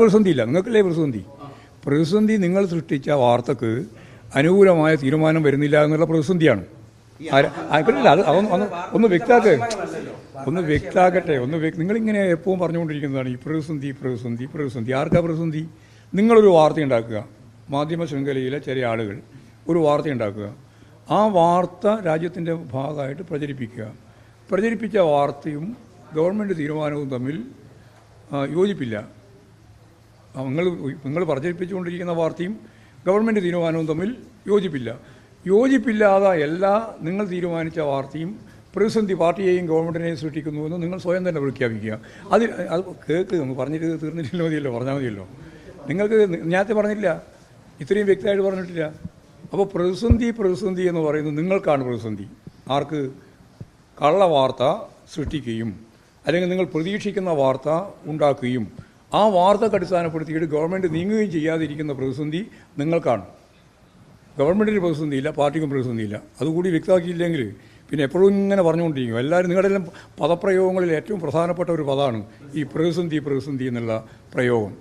പ്രതിസന്ധിയില്ല, നിങ്ങൾക്കല്ലേ പ്രതിസന്ധി നിങ്ങൾ സൃഷ്ടിച്ച വാർത്തക്ക് അനുകൂലമായ തീരുമാനം വരുന്നില്ല എന്നുള്ള പ്രതിസന്ധിയാണ്. അത് ഒന്ന് വ്യക്താക്കട്ടെ. നിങ്ങളിങ്ങനെ എപ്പോഴും പറഞ്ഞുകൊണ്ടിരിക്കുന്നതാണ് ഈ പ്രതിസന്ധി. ആർക്കാ പ്രതിസന്ധി? നിങ്ങളൊരു വാർത്ത ഉണ്ടാക്കുക, മാധ്യമ ശൃംഖലയിലെ ചില ആളുകൾ ഒരു വാർത്ത ഉണ്ടാക്കുക, ആ വാർത്ത രാജ്യത്തിൻ്റെ ഭാഗമായിട്ട് പ്രചരിപ്പിച്ച വാർത്തയും ഗവൺമെൻറ് തീരുമാനവും തമ്മിൽ യോജിപ്പില്ല. നിങ്ങൾ പ്രചരിപ്പിച്ചുകൊണ്ടിരിക്കുന്ന വാർത്തയും ഗവൺമെൻറ് തീരുമാനവും തമ്മിൽ യോജിപ്പില്ലാതെ നിങ്ങൾ തീരുമാനിച്ച വാർത്തയും പ്രതിസന്ധി പാർട്ടിയെയും ഗവൺമെൻറ്റിനെയും സൃഷ്ടിക്കുന്നുവെന്ന് നിങ്ങൾ സ്വയം തന്നെ പ്രഖ്യാപിക്കുക. അത് കേൾക്ക്, പറഞ്ഞിട്ട് തീർന്നിട്ടില്ല പറഞ്ഞാൽ മതിയല്ലോ. നിങ്ങൾക്ക് നേരത്തെ പറഞ്ഞില്ല, ഇത്രയും വ്യക്തമായിട്ട് പറഞ്ഞിട്ടില്ല. അപ്പോൾ പ്രതിസന്ധി എന്ന് പറയുന്നത് നിങ്ങൾക്കാണ് പ്രതിസന്ധി. ആർക്ക്? കള്ള വാർത്ത സൃഷ്ടിക്കുകയും അല്ലെങ്കിൽ നിങ്ങൾ പ്രതീക്ഷിക്കുന്ന വാർത്ത ഉണ്ടാക്കുകയും ആ വാർത്തക്ക് അടിസ്ഥാനപ്പെടുത്തിയിട്ട് ഗവൺമെൻറ് നീങ്ങുകയും ചെയ്യാതിരിക്കുന്ന പ്രതിസന്ധി നിങ്ങൾക്കാണ്. ഗവൺമെൻറ്റിന് പ്രതിസന്ധിയില്ല, പാർട്ടിക്കും പ്രതിസന്ധിയില്ല. അതുകൂടി വ്യക്തമാക്കിയില്ലെങ്കിൽ പിന്നെ എപ്പോഴും ഇങ്ങനെ പറഞ്ഞുകൊണ്ടിരിക്കും. എല്ലാവരും നിങ്ങളുടെ എല്ലാം പദപ്രയോഗങ്ങളിൽ ഏറ്റവും പ്രധാനപ്പെട്ട ഒരു പദമാണ് ഈ പ്രതിസന്ധി എന്നുള്ള പ്രയോഗം.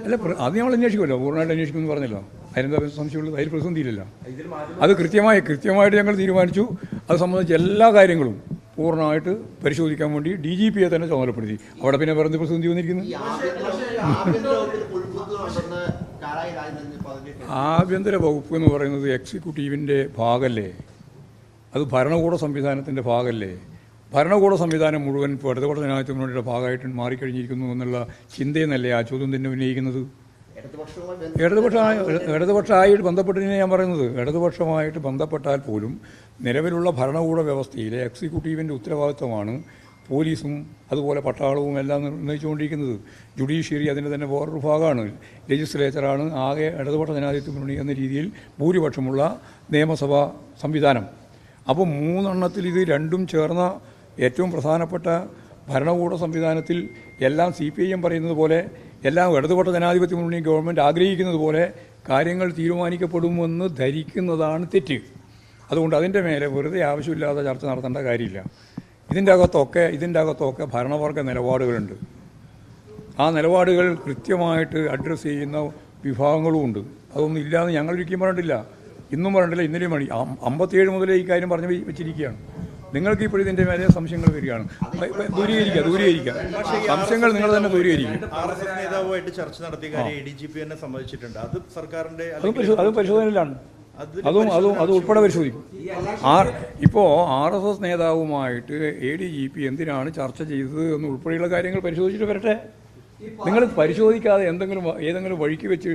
അല്ല, അത് നമ്മൾ അന്വേഷിക്കുമല്ലോ, പൂർണ്ണമായിട്ട് അന്വേഷിക്കുമെന്ന് പറഞ്ഞല്ലോ. അതിനെന്താ സംശയമുള്ളത്? അതിൽ പ്രതിസന്ധിയില്ലല്ലോ. അത് കൃത്യമായിട്ട് ഞങ്ങൾ തീരുമാനിച്ചു. അത് സംബന്ധിച്ച് എല്ലാ കാര്യങ്ങളും പൂർണ്ണമായിട്ട് പരിശോധിക്കാൻ വേണ്ടി DGPയെ തന്നെ ചുമതലപ്പെടുത്തി. അവിടെ പിന്നെ വേറെ പ്രതിസന്ധി വന്നിരിക്കുന്നു. ആഭ്യന്തര വകുപ്പ് എന്ന് പറയുന്നത് എക്സിക്യൂട്ടീവിൻ്റെ ഭാഗമല്ലേ? അത് ഭരണകൂട സംവിധാനത്തിൻ്റെ ഭാഗമല്ലേ? ഭരണകൂട സംവിധാനം മുഴുവൻ ഇപ്പോൾ ഇടതുപക്ഷ ജനാധിപത്യ മുന്നണിയുടെ ഭാഗമായിട്ട് മാറിക്കഴിഞ്ഞിരിക്കുന്നു എന്നുള്ള ചിന്തയെന്നല്ലേ ആ ചോദ്യം തന്നെ ഉന്നയിക്കുന്നത്? ഇടതുപക്ഷമായിട്ട് ബന്ധപ്പെട്ടതിനെ ഞാൻ പറയുന്നത്, ഇടതുപക്ഷമായിട്ട് ബന്ധപ്പെട്ടാൽ പോലും നിലവിലുള്ള ഭരണകൂട വ്യവസ്ഥയിലെ എക്സിക്യൂട്ടീവിൻ്റെ ഉത്തരവാദിത്വമാണ് പോലീസും അതുപോലെ പട്ടാളവും എല്ലാം നിർണ്ണയിച്ചുകൊണ്ടിരിക്കുന്നത്. ജുഡീഷ്യറി അതിൻ്റെ തന്നെ വേറൊരു ഭാഗമാണ്. ലെജിസ്ലേച്ചറാണ് ആകെ ഇടതുപക്ഷ ജനാധിപത്യ മുന്നണി എന്ന രീതിയിൽ ഭൂരിപക്ഷമുള്ള നിയമസഭാ സംവിധാനം. അപ്പോൾ മൂന്നെണ്ണത്തിൽ ഇത് രണ്ടും ചേർന്ന ഏറ്റവും പ്രധാനപ്പെട്ട ഭരണകൂട സംവിധാനത്തിൽ എല്ലാം CPIM പറയുന്നത് പോലെ, എല്ലാം ഇടതുപക്ഷ ജനാധിപത്യ മുന്നണി ഗവൺമെൻറ് ആഗ്രഹിക്കുന്നത് പോലെ കാര്യങ്ങൾ തീരുമാനിക്കപ്പെടുമെന്ന് ധരിക്കുന്നതാണ് തെറ്റ്. അതുകൊണ്ട് അതിൻ്റെ മേലെ വെറുതെ ആവശ്യമില്ലാതെ ചർച്ച നടത്തേണ്ട കാര്യമില്ല. ഇതിൻ്റെ അകത്തൊക്കെ ഭരണവർഗ നിലപാടുകളുണ്ട്. ആ നിലപാടുകൾ കൃത്യമായിട്ട് അഡ്രസ്സ് ചെയ്യുന്ന വിഭാഗങ്ങളുമുണ്ട്. അതൊന്നും ഇല്ലയെന്ന് ഞങ്ങൾ ഒരിക്കലും പറഞ്ഞിട്ടില്ല, ഇന്നും പറഞ്ഞിട്ടില്ല, ഇന്നലെയും മണി 57 മുതലേ ഈ കാര്യം പറഞ്ഞു വെച്ചിരിക്കുകയാണ്. നിങ്ങൾക്ക് ഇപ്പോൾ ഇതിൻ്റെ മേലെ സംശയങ്ങൾ വരികയാണ്. ദൂരീകരിക്കുക സംശയങ്ങൾ നിങ്ങൾ തന്നെ ദൂരീകരിക്കും. നേതാവുമായിട്ട് ചർച്ച നടത്തിയ കാര്യം ADGP തന്നെ സമ്മതിച്ചിട്ടുണ്ട്. അത് സർക്കാരിൻ്റെ അത് പരിശോധനയിലാണ്. അത് ഉൾപ്പെടെ പരിശോധിക്കും. ഇപ്പോൾ RSS നേതാവുമായിട്ട് ADGP എന്തിനാണ് ചർച്ച ചെയ്തത് എന്ന് ഉൾപ്പെടെയുള്ള കാര്യങ്ങൾ പരിശോധിച്ചിട്ട് വരട്ടെ. നിങ്ങൾ പരിശോധിക്കാതെ ഏതെങ്കിലും വഴിക്ക് വെച്ച്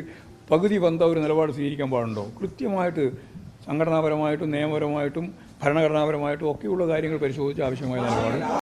പകുതി ബന്ധ ഒരു നിലപാട് സ്വീകരിക്കാൻ പാടുണ്ടോ? കൃത്യമായിട്ട് സംഘടനാപരമായിട്ടും നിയമപരമായിട്ടും ഭരണഘടനാപരമായിട്ടും ഒക്കെയുള്ള കാര്യങ്ങൾ പരിശോധിച്ച് ആവശ്യമായ നിലപാട്